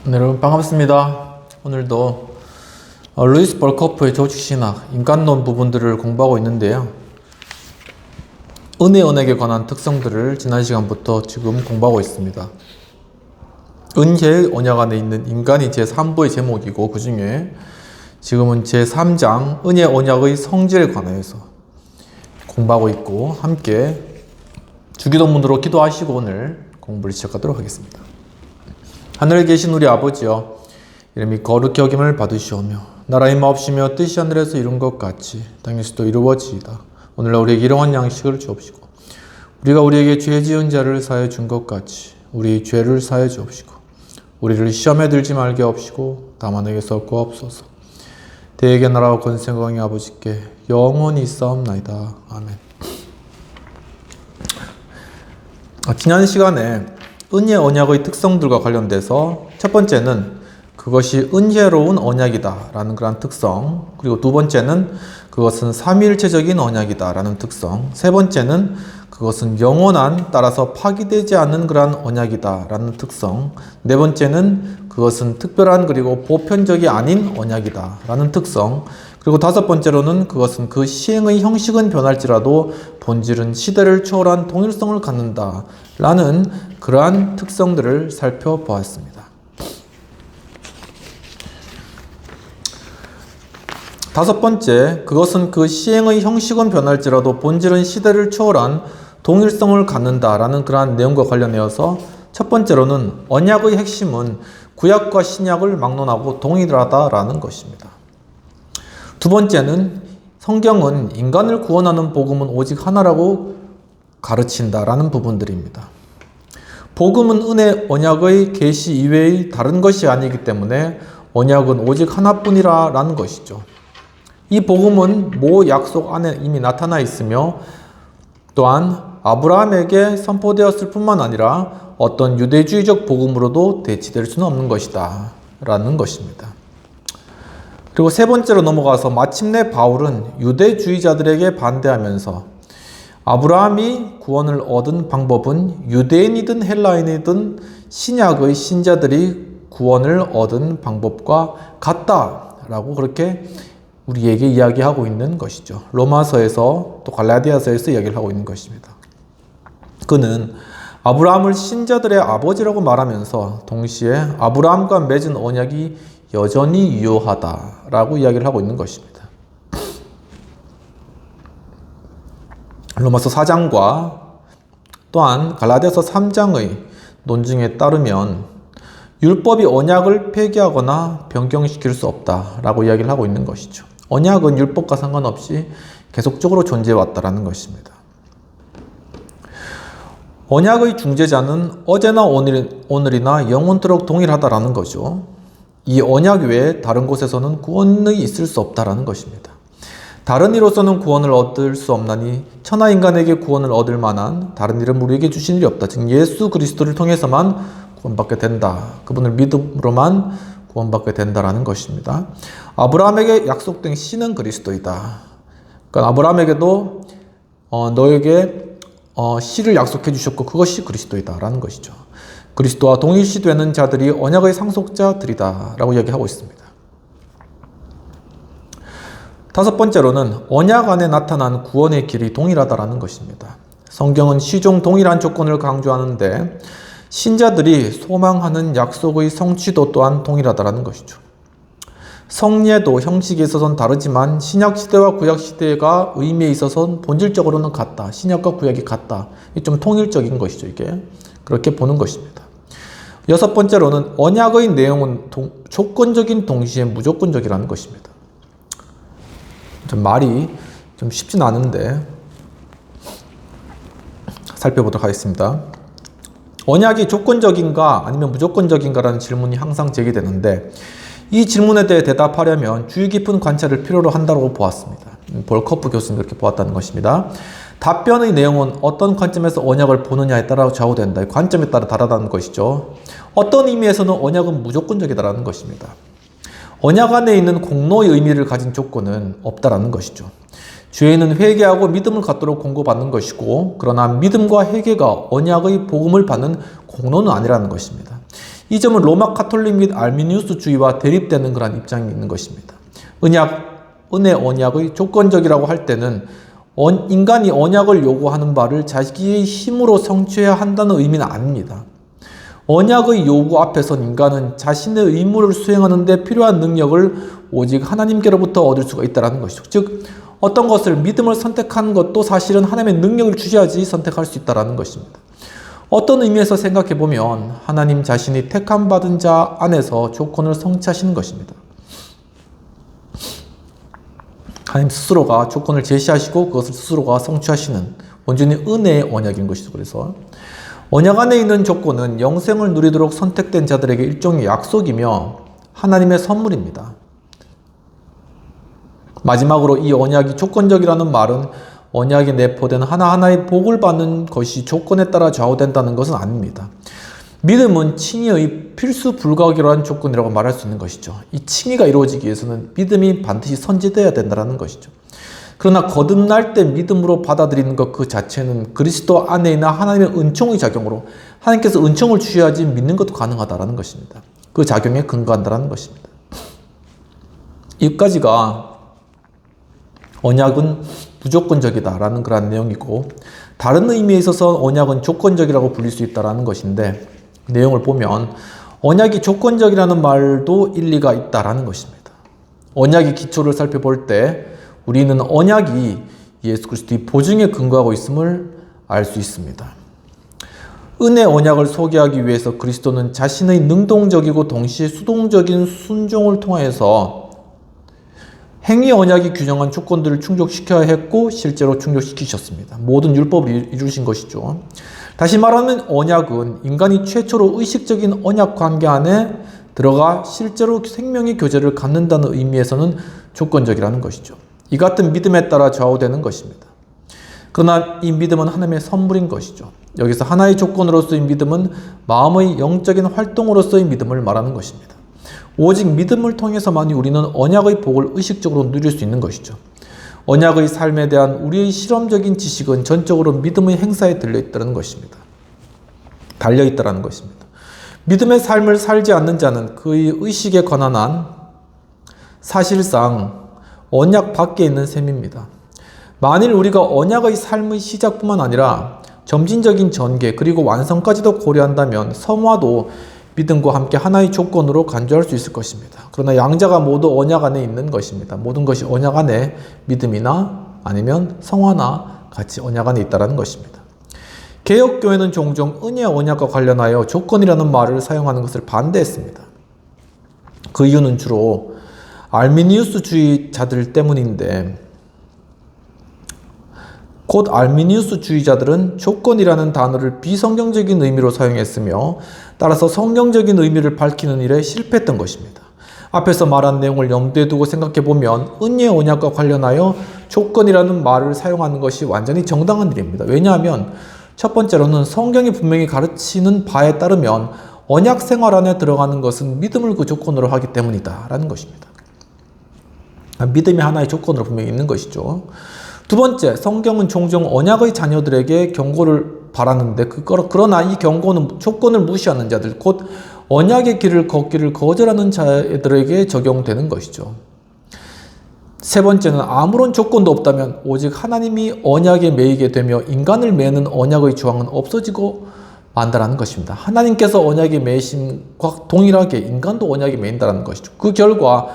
네, 여러분 반갑습니다. 오늘도 루이스 벌커프의 조직신학, 인간론 부분들을 공부하고 있는데요. 은혜 언약에 관한 특성들을 지난 시간부터 지금 공부하고 있습니다. 은혜의 언약 안에 있는 인간이 제3부의 제목이고, 그 중에 지금은 제3장 은혜 언약의 성질에 관하여서 공부하고 있고, 함께 주기도문으로 기도하시고 오늘 공부를 시작하도록 하겠습니다. 하늘에 계신 우리 아버지여, 이름이 거룩히 여김을 받으시오며 나라의 마옵시며 뜻이 하늘에서 이룬 것 같이 땅에서도 이루어지이다. 오늘날 우리에게 일용할 양식을 주옵시고, 우리가 우리에게 죄 지은 자를 사하여 준 것 같이 우리 죄를 사하여 주옵시고, 우리를 시험에 들지 말게 하옵시고 다만 에게서 구하옵소서. 대개 나라와 권세광의 아버지께 영원히 있사옵나이다. 아멘. 지난 시간에 은혜 언약의 특성들과 관련돼서 첫 번째는 그것이 은혜로운 언약이다 라는 그런 특성, 그리고 두 번째는 그것은 삼위일체적인 언약이다 라는 특성, 세 번째는 그것은 영원한, 따라서 파기되지 않는 그러한 언약이다 라는 특성, 네 번째는 그것은 특별한 그리고 보편적이 아닌 언약이다 라는 특성, 그리고 다섯 번째로는 그것은 그 시행의 형식은 변할지라도 본질은 시대를 초월한 동일성을 갖는다 라는 그러한 특성들을 살펴보았습니다. 다섯 번째, 그것은 그 시행의 형식은 변할지라도 본질은 시대를 초월한 동일성을 갖는다 라는 그러한 내용과 관련해서 첫 번째로는 언약의 핵심은 구약과 신약을 막론하고 동일하다라는 것입니다. 두 번째는 성경은 인간을 구원하는 복음은 오직 하나라고 가르친다라는 부분들입니다. 복음은 은혜 언약의 계시 이외의 다른 것이 아니기 때문에 언약은 오직 하나뿐이라는 것이죠. 이 복음은 모 약속 안에 이미 나타나 있으며, 또한 아브라함에게 선포되었을 뿐만 아니라 어떤 유대주의적 복음으로도 대치될 수는 없는 것이다 라는 것입니다. 그리고 세 번째로 넘어가서 마침내 바울은 유대주의자들에게 반대하면서 아브라함이 구원을 얻은 방법은 유대인이든 헬라인이든 신약의 신자들이 구원을 얻은 방법과 같다라고 그렇게 우리에게 이야기하고 있는 것이죠. 로마서에서 또 갈라디아서에서 이야기를 하고 있는 것입니다. 그는 아브라함을 신자들의 아버지라고 말하면서 동시에 아브라함과 맺은 언약이 여전히 유효하다라고 이야기를 하고 있는 것입니다. 로마서 4장과 또한 갈라디아서 3장의 논증에 따르면 율법이 언약을 폐기하거나 변경시킬 수 없다라고 이야기를 하고 있는 것이죠. 언약은 율법과 상관없이 계속적으로 존재해 왔다라는 것입니다. 언약의 중재자는 어제나 오늘이나 영원토록 동일하다라는 거죠. 이 언약 외에 다른 곳에서는 구원이 있을 수 없다라는 것입니다. 다른 이로서는 구원을 얻을 수 없나니 천하 인간에게 구원을 얻을 만한 다른 이름 우리에게 주신 일이 없다. 즉 예수 그리스도를 통해서만 구원받게 된다. 그분을 믿음으로만 구원받게 된다라는 것입니다. 아브라함에게 약속된 씨는 그리스도이다. 그러니까 아브라함에게도 너에게 씨를 약속해 주셨고 그것이 그리스도이다라는 것이죠. 그리스도와 동일시되는 자들이 언약의 상속자들이다 라고 이야기하고 있습니다. 다섯 번째로는 언약 안에 나타난 구원의 길이 동일하다라는 것입니다. 성경은 시종 동일한 조건을 강조하는데 신자들이 소망하는 약속의 성취도 또한 동일하다라는 것이죠. 성례도 형식에 있어서는 다르지만 신약시대와 구약시대가 의미에 있어서는 본질적으로는 같다. 신약과 구약이 같다. 이게 좀 통일적인 것이죠. 이게 그렇게 보는 것입니다. 여섯 번째로는 언약의 내용은 조건적인 동시에 무조건적이라는 것입니다. 좀 말이 좀 쉽진 않은데 살펴보도록 하겠습니다. 언약이 조건적인가 아니면 무조건적인가라는 질문이 항상 제기되는데, 이 질문에 대해 대답하려면 주의 깊은 관찰을 필요로 한다고 보았습니다. 벌커프 교수님 그렇게 보았다는 것입니다. 답변의 내용은 어떤 관점에서 언약을 보느냐에 따라 좌우된다. 관점에 따라 다르다는 것이죠. 어떤 의미에서는 언약은 무조건적이다라는 것입니다. 언약 안에 있는 공로의 의미를 가진 조건은 없다라는 것이죠. 죄인은 회개하고 믿음을 갖도록 공고받는 것이고, 그러나 믿음과 회개가 언약의 복음을 받는 공로는 아니라는 것입니다. 이 점은 로마 카톨릭 및 알미니우스주의와 대립되는 그런 입장이 있는 것입니다. 은혜 언약의 조건적이라고 할 때는 인간이 언약을 요구하는 바를 자기의 힘으로 성취해야 한다는 의미는 아닙니다. 언약의 요구 앞에선 인간은 자신의 의무를 수행하는 데 필요한 능력을 오직 하나님께로부터 얻을 수가 있다는 것이죠. 즉 어떤 것을 믿음을 선택하는 것도 사실은 하나님의 능력을 주셔야지 선택할 수 있다는 것입니다. 어떤 의미에서 생각해 보면 하나님 자신이 택함 받은 자 안에서 조건을 성취하시는 것입니다. 하나님 스스로가 조건을 제시하시고 그것을 스스로가 성취하시는 온전히 은혜의 언약인 것이죠. 그래서 언약 안에 있는 조건은 영생을 누리도록 선택된 자들에게 일종의 약속이며 하나님의 선물입니다. 마지막으로 이 언약이 조건적이라는 말은 언약에 내포된 하나하나의 복을 받는 것이 조건에 따라 좌우된다는 것은 아닙니다. 믿음은 칭의의 필수 불가결한 조건이라고 말할 수 있는 것이죠. 이 칭의가 이루어지기 위해서는 믿음이 반드시 선지되어야 된다는 것이죠. 그러나 거듭날 때 믿음으로 받아들이는 것 그 자체는 그리스도 안에 있는 하나님의 은총의 작용으로 하나님께서 은총을 주셔야지 믿는 것도 가능하다는 것입니다. 그 작용에 근거한다는 것입니다. 여기까지가 언약은 무조건적이다라는 그런 내용이고 다른 의미에 있어서 언약은 조건적이라고 불릴 수 있다는 것인데 내용을 보면 언약이 조건적이라는 말도 일리가 있다는 것입니다. 언약의 기초를 살펴볼 때 우리는 언약이 예수 그리스도의 보증에 근거하고 있음을 알 수 있습니다. 은혜 언약을 소개하기 위해서 그리스도는 자신의 능동적이고 동시에 수동적인 순종을 통해서 행위 언약이 규정한 조건들을 충족시켜야 했고 실제로 충족시키셨습니다. 모든 율법을 이루신 것이죠. 다시 말하면 언약은 인간이 최초로 의식적인 언약 관계 안에 들어가 실제로 생명의 교제를 갖는다는 의미에서는 조건적이라는 것이죠. 이 같은 믿음에 따라 좌우되는 것입니다. 그러나 이 믿음은 하나님의 선물인 것이죠. 여기서 하나의 조건으로서의 믿음은 마음의 영적인 활동으로서의 믿음을 말하는 것입니다. 오직 믿음을 통해서만이 우리는 언약의 복을 의식적으로 누릴 수 있는 것이죠. 언약의 삶에 대한 우리의 실험적인 지식은 전적으로 믿음의 행사에 달려있다는 것입니다. 믿음의 삶을 살지 않는 자는 그의 의식에 관한 한 사실상 언약 밖에 있는 셈입니다. 만일 우리가 언약의 삶의 시작뿐만 아니라 점진적인 전개 그리고 완성까지도 고려한다면 성화도 믿음과 함께 하나의 조건으로 간주할 수 있을 것입니다. 그러나 양자가 모두 언약 안에 있는 것입니다. 모든 것이 언약 안에 믿음이나 아니면 성화나 같이 언약 안에 있다는 것입니다. 개혁교회는 종종 은혜 언약과 관련하여 조건이라는 말을 사용하는 것을 반대했습니다. 그 이유는 주로 알미니우스주의자들 때문인데 곧 알미니우스주의자들은 조건이라는 단어를 비성경적인 의미로 사용했으며 따라서 성경적인 의미를 밝히는 일에 실패했던 것입니다. 앞에서 말한 내용을 염두에 두고 생각해보면 은혜 언약과 관련하여 조건이라는 말을 사용하는 것이 완전히 정당한 일입니다. 왜냐하면 첫 번째로는 성경이 분명히 가르치는 바에 따르면 언약 생활 안에 들어가는 것은 믿음을 그 조건으로 하기 때문이다 라는 것입니다. 믿음이 하나의 조건으로 분명히 있는 것이죠. 두 번째, 성경은 종종 언약의 자녀들에게 경고를 바라는데 그러나 이 경고는 조건을 무시하는 자들, 곧 언약의 길을 걷기를 거절하는 자들에게 적용되는 것이죠. 세 번째는 아무런 조건도 없다면 오직 하나님이 언약에 매이게 되며 인간을 매는 언약의 조항은 없어지고 만다라는 것입니다. 하나님께서 언약에 매이심과 동일하게 인간도 언약에 매인다라는 것이죠. 그 결과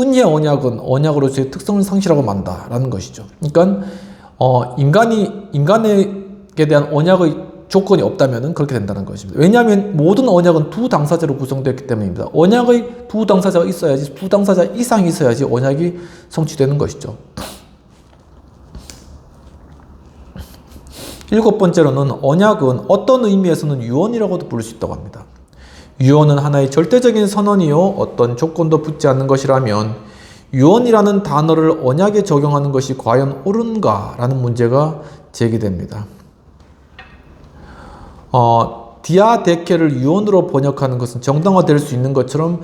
은혜 언약은 언약으로서의 특성을 상실하고 만다라는 것이죠. 그러니까 인간에게 대한 언약의 조건이 없다면 그렇게 된다는 것입니다. 왜냐하면 모든 언약은 두 당사자로 구성되었기 때문입니다. 언약의 두 당사자가 있어야지, 두 당사자 이상이 있어야지 언약이 성취되는 것이죠. 일곱 번째로는 언약은 어떤 의미에서는 유언이라고도 부를 수 있다고 합니다. 유언은 하나의 절대적인 선언이요 어떤 조건도 붙지 않는 것이라면 유언이라는 단어를 언약에 적용하는 것이 과연 옳은가 라는 문제가 제기됩니다. 디아데케를 유언으로 번역하는 것은 정당화될 수 있는 것처럼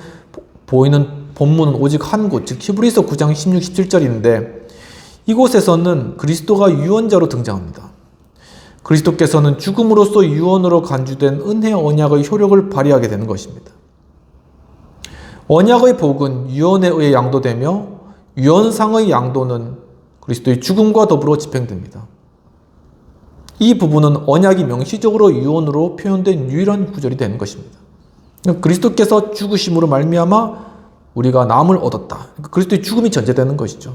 보이는 본문은 오직 한 곳, 즉 히브리서 9장 16, 17절인데 이곳에서는 그리스도가 유언자로 등장합니다. 그리스도께서는 죽음으로써 유언으로 간주된 은혜 언약의 효력을 발휘하게 되는 것입니다. 언약의 복은 유언에 의해 양도되며 유언상의 양도는 그리스도의 죽음과 더불어 집행됩니다. 이 부분은 언약이 명시적으로 유언으로 표현된 유일한 구절이 되는 것입니다. 그리스도께서 죽으심으로 말미암아 우리가 남을 얻었다. 그리스도의 죽음이 전제되는 것이죠.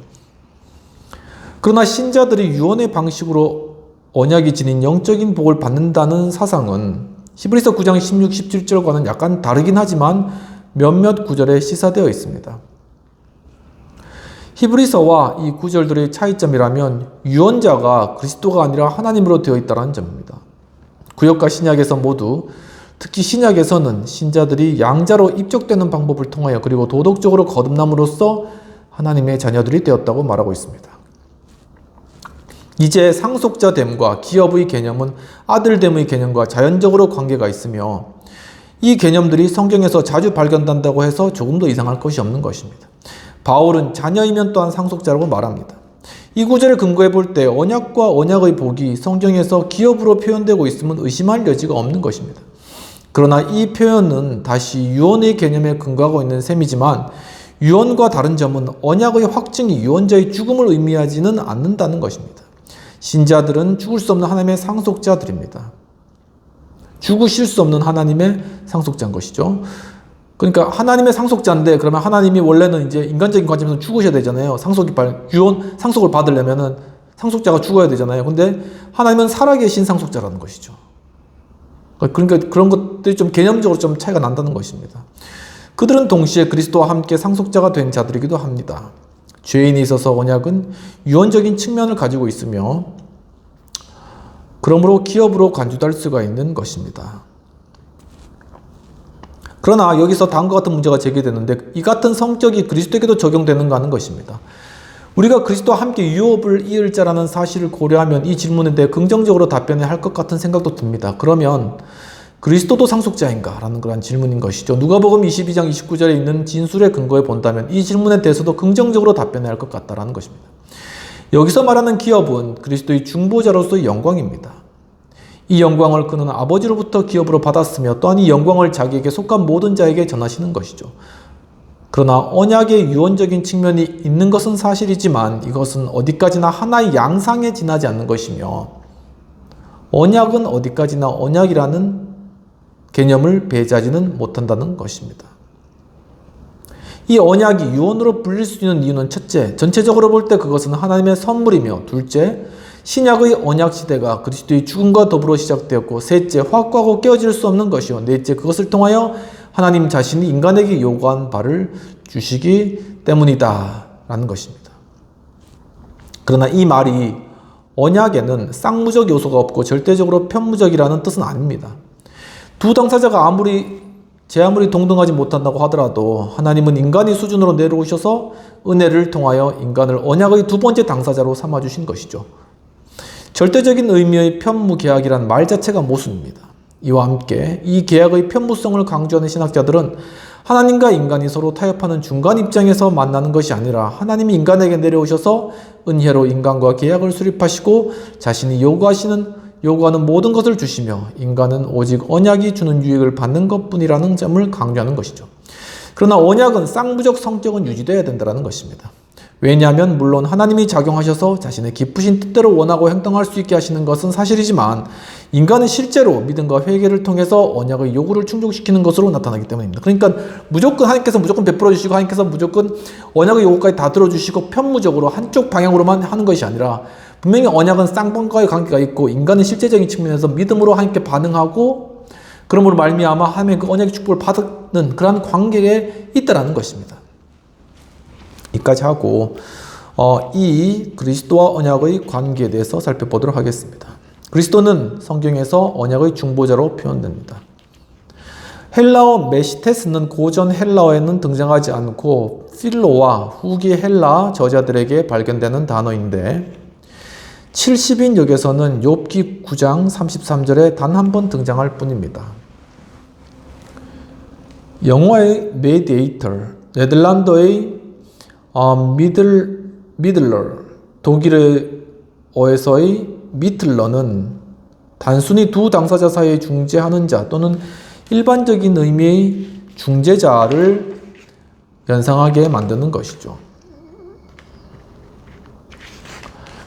그러나 신자들이 유언의 방식으로 언약이 지닌 영적인 복을 받는다는 사상은 히브리서 9장 16, 17절과는 약간 다르긴 하지만 몇몇 구절에 시사되어 있습니다. 히브리서와 이 구절들의 차이점이라면 유언자가 그리스도가 아니라 하나님으로 되어 있다는 점입니다. 구약과 신약에서 모두, 특히 신약에서는 신자들이 양자로 입적되는 방법을 통하여 그리고 도덕적으로 거듭남으로써 하나님의 자녀들이 되었다고 말하고 있습니다. 이제 상속자됨과 기업의 개념은 아들됨의 개념과 자연적으로 관계가 있으며 이 개념들이 성경에서 자주 발견된다고 해서 조금 더 이상할 것이 없는 것입니다. 바울은 자녀이면 또한 상속자라고 말합니다. 이 구절을 근거해 볼 때 언약과 언약의 복이 성경에서 기업으로 표현되고 있음은 의심할 여지가 없는 것입니다. 그러나 이 표현은 다시 유언의 개념에 근거하고 있는 셈이지만 유언과 다른 점은 언약의 확증이 유언자의 죽음을 의미하지는 않는다는 것입니다. 신자들은 죽을 수 없는 하나님의 상속자들입니다. 죽으실 수 없는 하나님의 상속자인 것이죠. 그러니까 하나님의 상속자인데 그러면 하나님이 원래는 이제 인간적인 관점에서 죽으셔야 되잖아요. 상속을 받으려면은 상속자가 죽어야 되잖아요. 근데 하나님은 살아계신 상속자라는 것이죠. 그러니까 그런 것들이 좀 개념적으로 좀 차이가 난다는 것입니다. 그들은 동시에 그리스도와 함께 상속자가 된 자들이기도 합니다. 죄인이 있어서 언약은 유언적인 측면을 가지고 있으며 그러므로 기업으로 간주될 수가 있는 것입니다. 그러나 여기서 다음과 같은 문제가 제기되는데 이 같은 성격이 그리스도에게도 적용되는가 하는 것입니다. 우리가 그리스도와 함께 유업을 이을 자라는 사실을 고려하면 이 질문에 대해 긍정적으로 답변해야 할 것 같은 생각도 듭니다. 그러면 그리스도도 상속자인가? 라는 그런 질문인 것이죠. 누가복음 22장 29절에 있는 진술에 근거해 본다면 이 질문에 대해서도 긍정적으로 답변해야 할 것 같다는 것입니다. 여기서 말하는 기업은 그리스도의 중보자로서의 영광입니다. 이 영광을 그는 아버지로부터 기업으로 받았으며 또한 이 영광을 자기에게 속한 모든 자에게 전하시는 것이죠. 그러나 언약의 유언적인 측면이 있는 것은 사실이지만 이것은 어디까지나 하나의 양상에 지나지 않는 것이며 언약은 어디까지나 언약이라는 개념을 배제하지는 못한다는 것입니다. 이 언약이 유언으로 불릴 수 있는 이유는 첫째, 전체적으로 볼 때 그것은 하나님의 선물이며 둘째, 신약의 언약 시대가 그리스도의 죽음과 더불어 시작되었고 셋째, 확고하고 깨어질 수 없는 것이요 넷째, 그것을 통하여 하나님 자신이 인간에게 요구한 바를 주시기 때문이다 라는 것입니다. 그러나 이 말이 언약에는 쌍무적 요소가 없고 절대적으로 편무적이라는 뜻은 아닙니다. 두 당사자가 아무리 동등하지 못한다고 하더라도 하나님은 인간의 수준으로 내려오셔서 은혜를 통하여 인간을 언약의 두 번째 당사자로 삼아주신 것이죠. 절대적인 의미의 편무계약이란 말 자체가 모순입니다. 이와 함께 이 계약의 편무성을 강조하는 신학자들은 하나님과 인간이 서로 타협하는 중간 입장에서 만나는 것이 아니라 하나님이 인간에게 내려오셔서 은혜로 인간과 계약을 수립하시고 자신이 요구하는 모든 것을 주시며 인간은 오직 언약이 주는 유익을 받는 것뿐이라는 점을 강조하는 것이죠. 그러나 언약은 쌍무적 성격은 유지되어야 된다는 것입니다. 왜냐하면 물론 하나님이 작용하셔서 자신의 깊으신 뜻대로 원하고 행동할 수 있게 하시는 것은 사실이지만 인간은 실제로 믿음과 회개를 통해서 언약의 요구를 충족시키는 것으로 나타나기 때문입니다. 그러니까 하나님께서 무조건 베풀어 주시고 하나님께서 무조건 언약의 요구까지 다 들어주시고 편무적으로 한쪽 방향으로만 하는 것이 아니라 분명히 언약은 쌍방과의 관계가 있고 인간은 실제적인 측면에서 믿음으로 하나님께 반응하고 그러므로 말미암아 하나님의 그 언약의 축복을 받는 그러한 관계에 있다라는 것입니다. 이까지 하고 이 그리스도와 언약의 관계에 대해서 살펴보도록 하겠습니다. 그리스도는 성경에서 언약의 중보자로 표현됩니다. 헬라어 메시테스는 고전 헬라어에는 등장하지 않고 필로와 후기 헬라 저자들에게 발견되는 단어인데 70인역에서는 욥기 9장 33절에 단 한 번 등장할 뿐입니다. 영어의 메디에이터, 네덜란드의 미들러, 독일어에서의 미틀러는 단순히 두 당사자 사이에 중재하는 자 또는 일반적인 의미의 중재자를 연상하게 만드는 것이죠.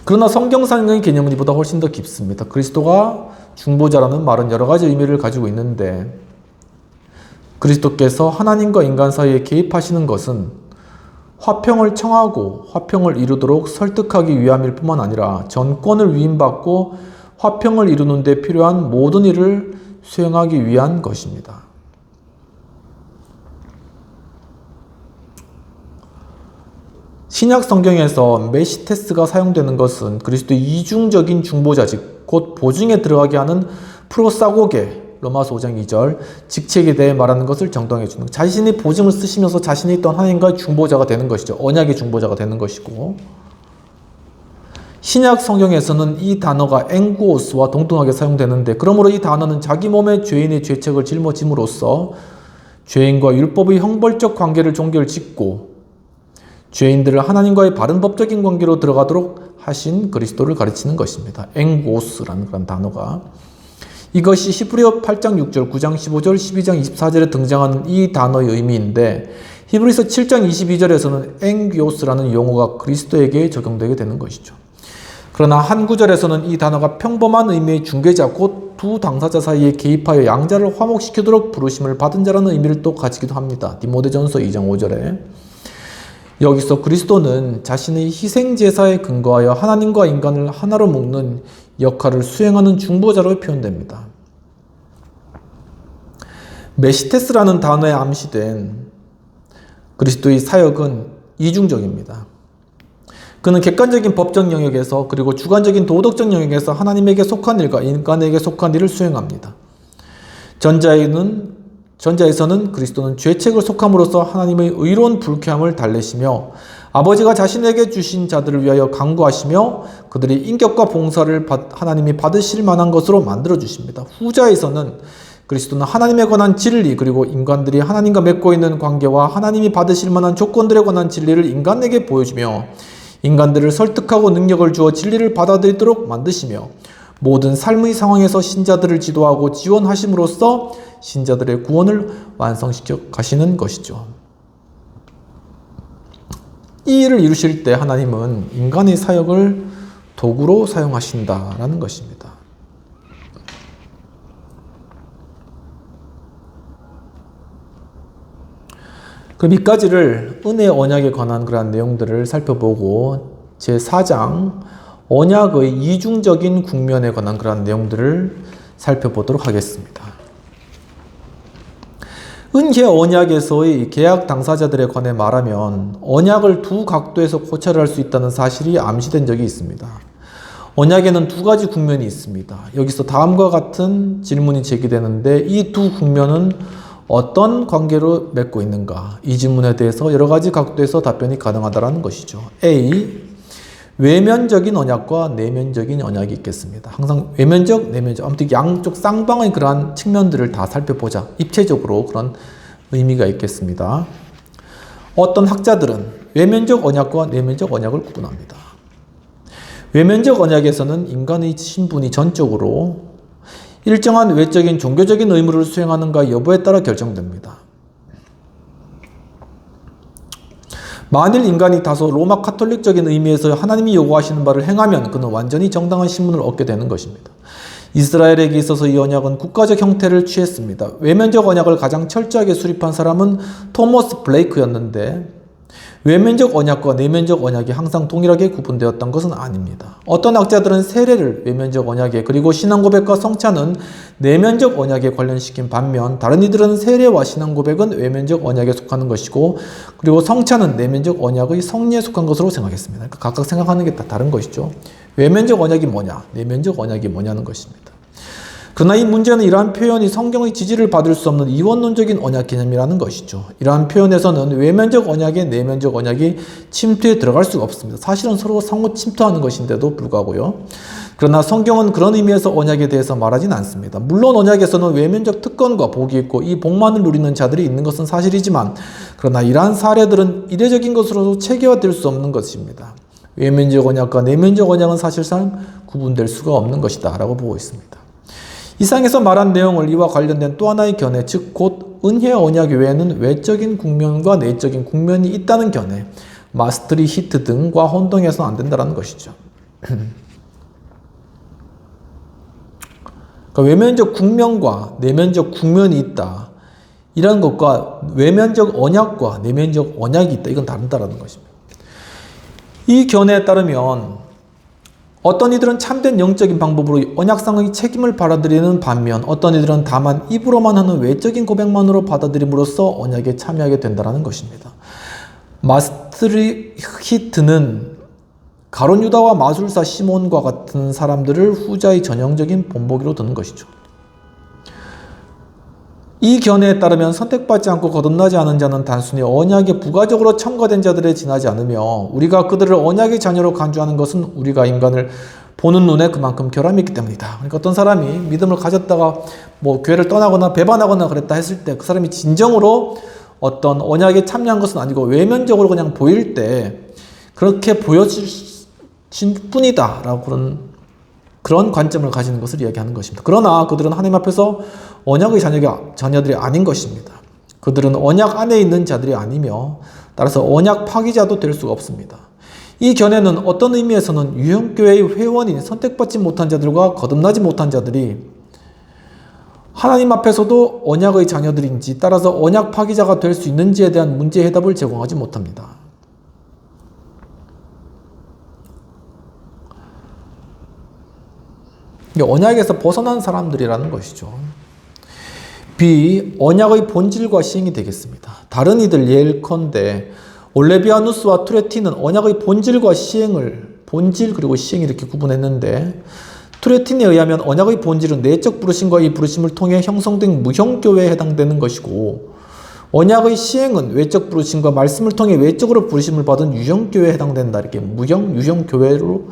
그러나 성경상의 개념은 이보다 훨씬 더 깊습니다. 그리스도가 중보자라는 말은 여러 가지 의미를 가지고 있는데, 그리스도께서 하나님과 인간 사이에 개입하시는 것은 화평을 청하고 화평을 이루도록 설득하기 위함일 뿐만 아니라 전권을 위임받고 화평을 이루는 데 필요한 모든 일을 수행하기 위한 것입니다. 신약 성경에서 메시테스가 사용되는 것은 그리스도의 이중적인 중보자직, 곧 보증에 들어가게 하는 프로사고게, 로마서 5장 2절, 직책에 대해 말하는 것을 정당해 주는, 자신이 보증을 쓰시면서 자신이 있던 하나님과의 중보자가 되는 것이죠. 언약의 중보자가 되는 것이고, 신약 성경에서는 이 단어가 앵구오스와 동등하게 사용되는데, 그러므로 이 단어는 자기 몸의 죄인의 죄책을 짊어짐으로써 죄인과 율법의 형벌적 관계를 종결짓고 죄인들을 하나님과의 바른 법적인 관계로 들어가도록 하신 그리스도를 가르치는 것입니다. 앵구오스라는 그런 단어가, 이것이 히브리어 8장 6절, 9장 15절, 12장 24절에 등장하는 이 단어의 의미인데, 히브리서 7장 22절에서는 앵기오스라는 용어가 그리스도에게 적용되게 되는 것이죠. 그러나 한 구절에서는 이 단어가 평범한 의미의 중개자, 곧 두 당사자 사이에 개입하여 양자를 화목시키도록 부르심을 받은 자라는 의미를 또 가지기도 합니다. 디모데전서 2장 5절에 여기서 그리스도는 자신의 희생제사에 근거하여 하나님과 인간을 하나로 묶는 역할을 수행하는 중보자로 표현됩니다. 메시테스라는 단어에 암시된 그리스도의 사역은 이중적입니다. 그는 객관적인 법적 영역에서 그리고 주관적인 도덕적 영역에서 하나님에게 속한 일과 인간에게 속한 일을 수행합니다. 전자에서는 그리스도는 죄책을 속함으로써 하나님의 의로운 불쾌함을 달래시며 아버지가 자신에게 주신 자들을 위하여 간구하시며 그들이 인격과 봉사를 하나님이 받으실 만한 것으로 만들어 주십니다. 후자에서는 그리스도는 하나님에 관한 진리, 그리고 인간들이 하나님과 맺고 있는 관계와 하나님이 받으실 만한 조건들에 관한 진리를 인간에게 보여주며 인간들을 설득하고 능력을 주어 진리를 받아들이도록 만드시며 모든 삶의 상황에서 신자들을 지도하고 지원하심으로써 신자들의 구원을 완성시켜 가시는 것이죠. 이 일을 이루실 때 하나님은 인간의 사역을 도구로 사용하신다라는 것입니다. 그럼 이까지를 은혜 언약에 관한 그러한 내용들을 살펴보고 제4장 언약의 이중적인 국면에 관한 그러한 내용들을 살펴보도록 하겠습니다. 은혜 언약에서의 계약 당사자들에 관해 말하면 언약을 두 각도에서 고찰을 할 수 있다는 사실이 암시된 적이 있습니다. 언약에는 두 가지 국면이 있습니다. 여기서 다음과 같은 질문이 제기되는데 이 두 국면은 어떤 관계로 맺고 있는가? 이 질문에 대해서 여러 가지 각도에서 답변이 가능하다는 것이죠. A. 외면적인 언약과 내면적인 언약이 있겠습니다. 항상 외면적, 내면적, 아무튼 양쪽 쌍방의 그러한 측면들을 다 살펴보자. 입체적으로 그런 의미가 있겠습니다. 어떤 학자들은 외면적 언약과 내면적 언약을 구분합니다. 외면적 언약에서는 인간의 신분이 전적으로 일정한 외적인 종교적인 의무를 수행하는가 여부에 따라 결정됩니다. 만일 인간이 다소 로마 카톨릭적인 의미에서 하나님이 요구하시는 바를 행하면 그는 완전히 정당한 신분을 얻게 되는 것입니다. 이스라엘에게 있어서 이 언약은 국가적 형태를 취했습니다. 외면적 언약을 가장 철저하게 수립한 사람은 토머스 블레이크였는데 외면적 언약과 내면적 언약이 항상 동일하게 구분되었던 것은 아닙니다. 어떤 학자들은 세례를 외면적 언약에, 그리고 신앙고백과 성찬은 내면적 언약에 관련시킨 반면 다른 이들은 세례와 신앙고백은 외면적 언약에 속하는 것이고 그리고 성찬은 내면적 언약의 성리에 속한 것으로 생각했습니다. 그러니까 각각 생각하는 게 다 다른 것이죠. 외면적 언약이 뭐냐, 내면적 언약이 뭐냐는 것입니다. 그러나 이 문제는 이러한 표현이 성경의 지지를 받을 수 없는 이원론적인 언약 개념이라는 것이죠. 이러한 표현에서는 외면적 언약에 내면적 언약이 침투에 들어갈 수가 없습니다. 사실은 서로 상호 침투하는 것인데도 불구하고요. 그러나 성경은 그런 의미에서 언약에 대해서 말하진 않습니다. 물론 언약에서는 외면적 특권과 복이 있고 이 복만을 누리는 자들이 있는 것은 사실이지만 그러나 이러한 사례들은 이례적인 것으로도 체계화될 수 없는 것입니다. 외면적 언약과 내면적 언약은 사실상 구분될 수가 없는 것이다 라고 보고 있습니다. 이상에서 말한 내용을 이와 관련된 또 하나의 견해, 즉 곧 은혜 언약 외에는 외적인 국면과 내적인 국면이 있다는 견해, 마스트리 히트 등과 혼동해서는 안 된다는 것이죠. 그러니까 외면적 국면과 내면적 국면이 있다. 이런 것과 외면적 언약과 내면적 언약이 있다. 이건 다르다는 것입니다. 이 견해에 따르면 어떤 이들은 참된 영적인 방법으로 언약상의 책임을 받아들이는 반면 어떤 이들은 다만 입으로만 하는 외적인 고백만으로 받아들임으로써 언약에 참여하게 된다는 것입니다. 마스트리 히트는 가룟 유다와 마술사 시몬과 같은 사람들을 후자의 전형적인 본보기로 드는 것이죠. 이 견해에 따르면 선택받지 않고 거듭나지 않은 자는 단순히 언약에 부가적으로 첨가된 자들에 지나지 않으며 우리가 그들을 언약의 자녀로 간주하는 것은 우리가 인간을 보는 눈에 그만큼 결함이 있기 때문이다. 그러니까 어떤 사람이 믿음을 가졌다가 뭐 교회를 떠나거나 배반하거나 그랬다 했을 때 그 사람이 진정으로 어떤 언약에 참여한 것은 아니고 외면적으로 그냥 보일 때 그렇게 보여질 뿐이다 라고 그런 관점을 가지는 것을 이야기하는 것입니다. 그러나 그들은 하나님 앞에서 언약의 자녀들이 아닌 것입니다. 그들은 언약 안에 있는 자들이 아니며 따라서 언약 파기자도 될 수가 없습니다. 이 견해는 어떤 의미에서는 유형교회의 회원인 선택받지 못한 자들과 거듭나지 못한 자들이 하나님 앞에서도 언약의 자녀들인지 따라서 언약 파기자가 될 수 있는지에 대한 문제 해답을 제공하지 못합니다. 언약에서 벗어난 사람들이라는 것이죠. B. 언약의 본질과 시행이 되겠습니다. 다른 이들 예컨대 올레비아누스와 투레틴은 언약의 본질과 시행을 본질 그리고 시행 이렇게 구분했는데 투레틴에 의하면 언약의 본질은 내적 부르심과 이 부르심을 통해 형성된 무형교회에 해당되는 것이고 언약의 시행은 외적 부르심과 말씀을 통해 외적으로 부르심을 받은 유형교회에 해당된다. 이렇게 무형, 유형교회로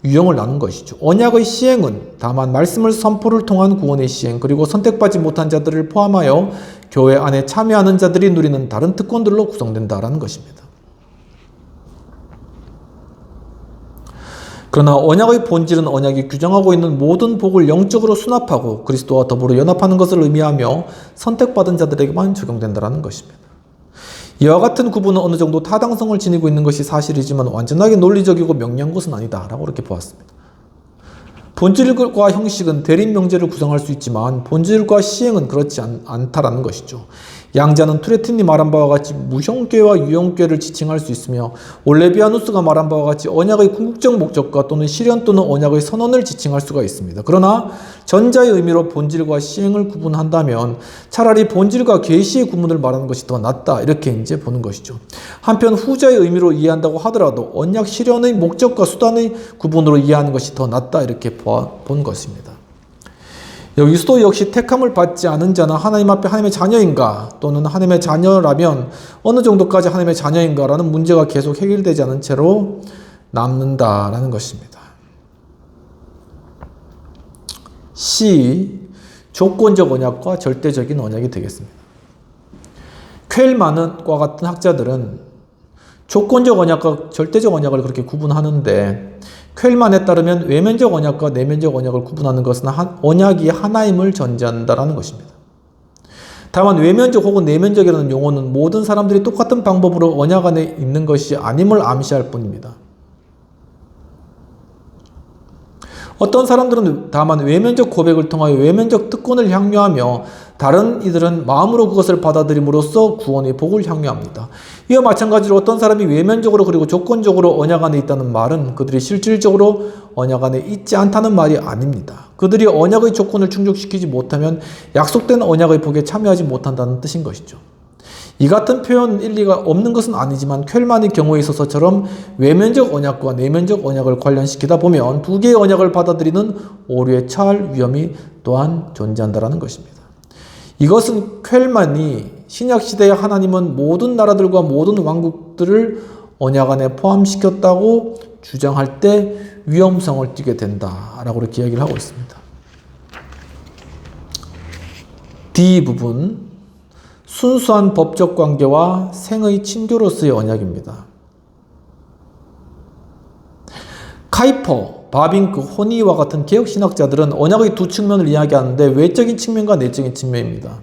유형을 나눈 것이죠. 언약의 시행은 다만 말씀을 선포를 통한 구원의 시행 그리고 선택받지 못한 자들을 포함하여 교회 안에 참여하는 자들이 누리는 다른 특권들로 구성된다라는 것입니다. 그러나 언약의 본질은 언약이 규정하고 있는 모든 복을 영적으로 수납하고 그리스도와 더불어 연합하는 것을 의미하며 선택받은 자들에게만 적용된다는 것입니다. 이와 같은 구분은 어느 정도 타당성을 지니고 있는 것이 사실이지만 완전하게 논리적이고 명료한 것은 아니다 라고 그렇게 보았습니다. 본질과 형식은 대립 명제를 구성할 수 있지만 본질과 시행은 그렇지 않다라는 것이죠. 양자는 투레틴이 말한 바와 같이 무형교회와 유형교회를 지칭할 수 있으며 올레비아누스가 말한 바와 같이 언약의 궁극적 목적과 또는 실현 또는 언약의 선언을 지칭할 수가 있습니다. 그러나 전자의 의미로 본질과 시행을 구분한다면 차라리 본질과 계시의 구분을 말하는 것이 더 낫다 이렇게 이제 보는 것이죠. 한편 후자의 의미로 이해한다고 하더라도 언약 실현의 목적과 수단의 구분으로 이해하는 것이 더 낫다 이렇게 본 것입니다. 여기서도 역시 택함을 받지 않은 자는 하나님 앞에 하나님의 자녀인가 또는 하나님의 자녀라면 어느 정도까지 하나님의 자녀인가 라는 문제가 계속 해결되지 않은 채로 남는다라는 것입니다. C. 조건적 언약과 절대적인 언약이 되겠습니다. 퀼만과 같은 학자들은 조건적 언약과 절대적 언약을 그렇게 구분하는데 퀼만에 따르면 외면적 언약과 내면적 언약을 구분하는 것은 언약이 하나임을 전제한다라는 것입니다. 다만 외면적 혹은 내면적이라는 용어는 모든 사람들이 똑같은 방법으로 언약 안에 있는 것이 아님을 암시할 뿐입니다. 어떤 사람들은 다만 외면적 고백을 통하여 외면적 특권을 향유하며 다른 이들은 마음으로 그것을 받아들임으로써 구원의 복을 향유합니다. 이와 마찬가지로 어떤 사람이 외면적으로 그리고 조건적으로 언약 안에 있다는 말은 그들이 실질적으로 언약 안에 있지 않다는 말이 아닙니다. 그들이 언약의 조건을 충족시키지 못하면 약속된 언약의 복에 참여하지 못한다는 뜻인 것이죠. 이 같은 표현 일리가 없는 것은 아니지만 퀼만의 경우에 있어서처럼 외면적 언약과 내면적 언약을 관련시키다 보면 두 개의 언약을 받아들이는 오류에 처할 위험이 또한 존재한다는 것입니다. 이것은 퀼만이 신약시대의 하나님은 모든 나라들과 모든 왕국들을 언약 안에 포함시켰다고 주장할 때 위험성을 띠게 된다라고 이렇게 이야기를 하고 있습니다. D 부분 순수한 법적 관계와 생의 친교로서의 언약입니다. 카이퍼 바빙크, 호니와 같은 개혁신학자들은 언약의 두 측면을 이야기하는데 외적인 측면과 내적인 측면입니다.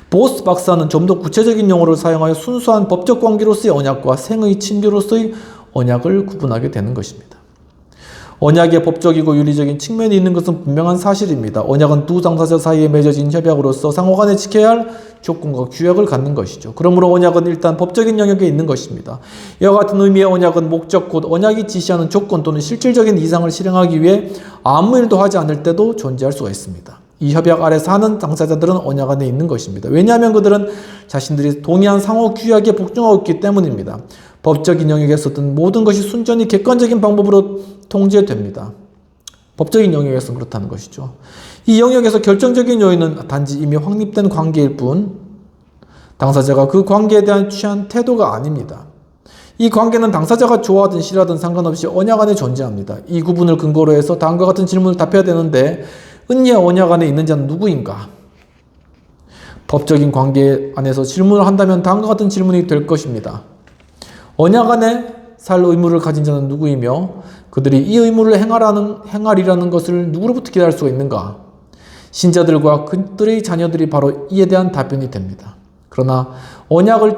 보스 박사는 좀 더 구체적인 용어를 사용하여 순수한 법적 관계로서의 언약과 생의 친교로서의 언약을 구분하게 되는 것입니다. 언약의 법적이고 윤리적인 측면이 있는 것은 분명한 사실입니다. 언약은 두 당사자 사이에 맺어진 협약으로서 상호간에 지켜야 할 조건과 규약을 갖는 것이죠. 그러므로 언약은 일단 법적인 영역에 있는 것입니다. 이와 같은 의미의 언약은 목적 곧 언약이 지시하는 조건 또는 실질적인 이상을 실행하기 위해 아무 일도 하지 않을 때도 존재할 수가 있습니다. 이 협약 아래 사는 당사자들은 언약 안에 있는 것입니다. 왜냐하면 그들은 자신들이 동의한 상호 규약에 복종하고 있기 때문입니다. 법적인 영역에서든 모든 것이 순전히 객관적인 방법으로 통제됩니다. 법적인 영역에서는 그렇다는 것이죠. 이 영역에서 결정적인 요인은 단지 이미 확립된 관계일 뿐 당사자가 그 관계에 대한 취한 태도가 아닙니다. 이 관계는 당사자가 좋아하든 싫어하든 상관없이 언약 안에 존재합니다. 이 구분을 근거로 해서 다음과 같은 질문을 답해야 되는데 은혜의 언약 안에 있는 자는 누구인가? 법적인 관계 안에서 질문을 한다면 다음과 같은 질문이 될 것입니다. 언약 안에 살 의무를 가진 자는 누구이며 그들이 이 의무를 행하리라는 것을 누구로부터 기대할 수가 있는가? 신자들과 그들의 자녀들이 바로 이에 대한 답변이 됩니다. 그러나 언약을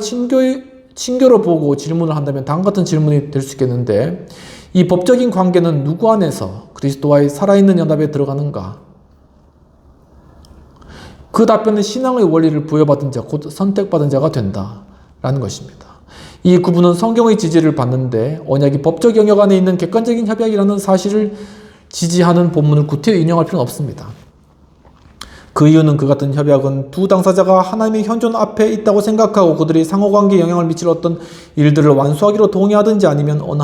친교로 보고 질문을 한다면 다음과 같은 질문이 될 수 있겠는데 이 법적인 관계는 누구 안에서 그리스도와의 살아있는 연합에 들어가는가? 그 답변은 신앙의 원리를 부여받은 자, 곧 선택받은 자가 된다라는 것입니다. 이 구분은 성경의 지지를 받는데 언약이 법적 영역 안에 있는 객관적인 협약이라는 사실을 지지하는 본문을 구태여 인용할 필요는 없습니다. 그 이유는 그 같은 협약은 두 당사자가 하나님의 현존 앞에 있다고 생각하고 그들이 상호관계에 영향을 미칠 어떤 일들을 완수하기로 동의하든지 아니면 어느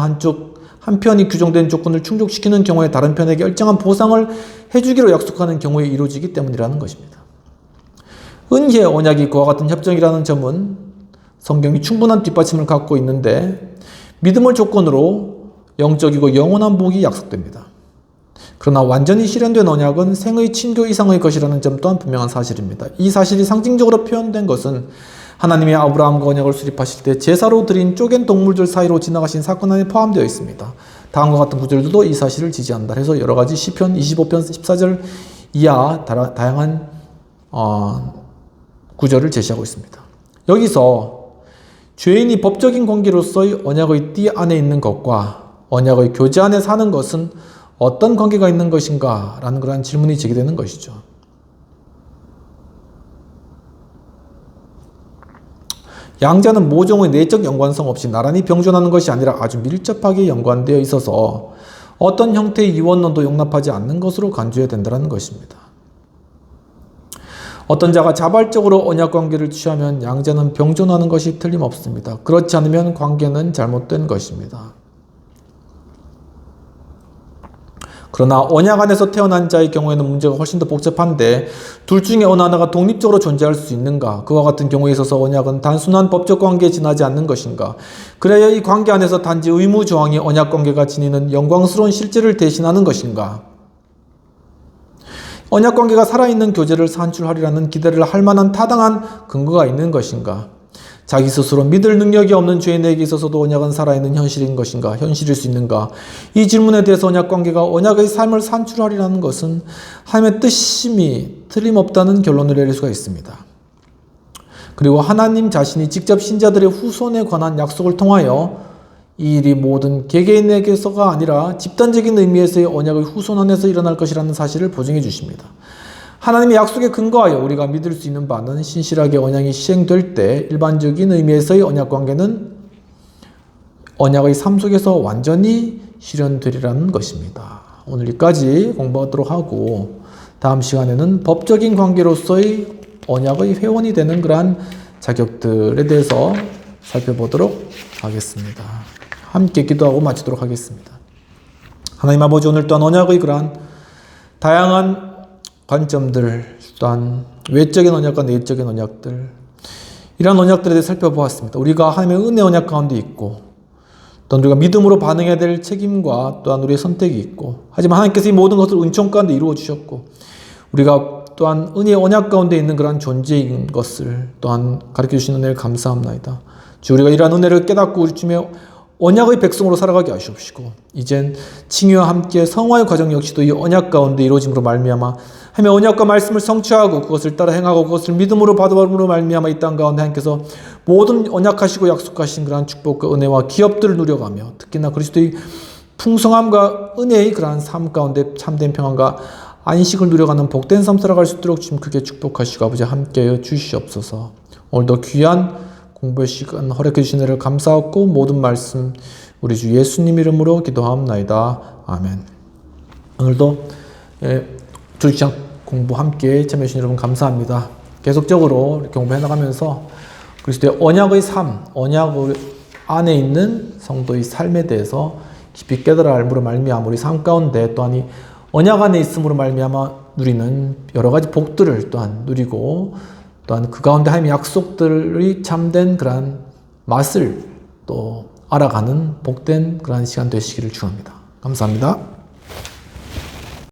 한편이 규정된 조건을 충족시키는 경우에 다른 편에게 일정한 보상을 해주기로 약속하는 경우에 이루어지기 때문이라는 것입니다. 은혜의 언약이 그와 같은 협정이라는 점은 성경이 충분한 뒷받침을 갖고 있는데 믿음을 조건으로 영적이고 영원한 복이 약속됩니다. 그러나 완전히 실현된 언약은 생의 친교 이상의 것이라는 점 또한 분명한 사실입니다. 이 사실이 상징적으로 표현된 것은 하나님이 아브라함과 언약을 수립하실 때 제사로 드린 쪼갠 동물들 사이로 지나가신 사건 안에 포함되어 있습니다. 다음과 같은 구절들도 이 사실을 지지한다. 그래서 여러 가지 시편 25편 14절 이하 다양한 구절을 제시하고 있습니다. 여기서 죄인이 법적인 관계로서의 언약의 띠 안에 있는 것과 언약의 교제 안에 사는 것은 어떤 관계가 있는 것인가? 라는 그러한 질문이 제기되는 것이죠. 양자는 모종의 내적 연관성 없이 나란히 병존하는 것이 아니라 아주 밀접하게 연관되어 있어서 어떤 형태의 이원론도 용납하지 않는 것으로 간주해야 된다는 것입니다. 어떤 자가 자발적으로 언약 관계를 취하면 양자는 병존하는 것이 틀림없습니다. 그렇지 않으면 관계는 잘못된 것입니다. 그러나 언약 안에서 태어난 자의 경우에는 문제가 훨씬 더 복잡한데 둘 중에 어느 하나가 독립적으로 존재할 수 있는가? 그와 같은 경우에 있어서 언약은 단순한 법적 관계에 지나지 않는 것인가? 그래야 이 관계 안에서 단지 의무 조항이 언약 관계가 지니는 영광스러운 실제를 대신하는 것인가? 언약 관계가 살아있는 교제를 산출하리라는 기대를 할 만한 타당한 근거가 있는 것인가? 자기 스스로 믿을 능력이 없는 죄인에게 있어서도 언약은 살아있는 현실인 것인가? 현실일 수 있는가? 이 질문에 대해서 언약 관계가 언약의 삶을 산출하리라는 것은 하나님의 뜻임이 틀림없다는 결론을 내릴 수가 있습니다. 그리고 하나님 자신이 직접 신자들의 후손에 관한 약속을 통하여 이 일이 모든 개개인에게서가 아니라 집단적인 의미에서의 언약의 후손 안에서 일어날 것이라는 사실을 보증해 주십니다. 하나님의 약속에 근거하여 우리가 믿을 수 있는 바는 신실하게 언약이 시행될 때 일반적인 의미에서의 언약 관계는 언약의 삶 속에서 완전히 실현되리라는 것입니다. 오늘 여기까지 공부하도록 하고 다음 시간에는 법적인 관계로서의 언약의 회원이 되는 그러한 자격들에 대해서 살펴보도록 하겠습니다. 함께 기도하고 마치도록 하겠습니다. 하나님 아버지, 오늘 또한 언약의 그러한 다양한 관점들, 또한 외적인 언약과 내적인 언약들, 이러한 언약들에 대해 살펴보았습니다. 우리가 하나님의 은혜 언약 가운데 있고 또한 우리가 믿음으로 반응해야 될 책임과 또한 우리의 선택이 있고, 하지만 하나님께서 이 모든 것을 은총 가운데 이루어 주셨고 우리가 또한 은혜의 언약 가운데 있는 그러한 존재인 것을 또한 가르쳐 주시는 은혜를 감사합니다. 주, 우리가 이러한 은혜를 깨닫고 우리 주님의 언약의 백성으로 살아가게 하시옵시고 이젠 칭의와 함께 성화의 과정 역시도 이 언약 가운데 이루어짐으로 말미암아 하나님의 언약과 말씀을 성취하고 그것을 따라 행하고 그것을 믿음으로 받음으로 말미암아 이 땅 가운데 하나님께서 모든 언약하시고 약속하신 그러한 축복과 은혜와 기업들을 누려가며 특히나 그리스도의 풍성함과 은혜의 그러한 삶 가운데 참된 평안과 안식을 누려가는 복된 삶 살아갈 수 있도록 주님 크게 축복하시고 아버지 함께하여 주시옵소서. 오늘도 귀한 공부의 시간 허락해 주신 은혜를 감사하고 모든 말씀 우리 주 예수님 이름으로 기도하옵나이다. 아멘. 오늘도 주일시장 공부 함께 참여해 주신 여러분 감사합니다. 계속적으로 이렇게 공부해 나가면서 그리스도의 언약의 삶, 언약 안에 있는 성도의 삶에 대해서 깊이 깨달아 알므로 말미암아 우리 삶 가운데 또한 이 언약 안에 있음으로 말미암아 누리는 여러 가지 복들을 또한 누리고 또한 그 가운데 하나님의 약속들의 참된 그러한 맛을 또 알아가는 복된 그러한 시간 되시기를 축원합니다. 감사합니다.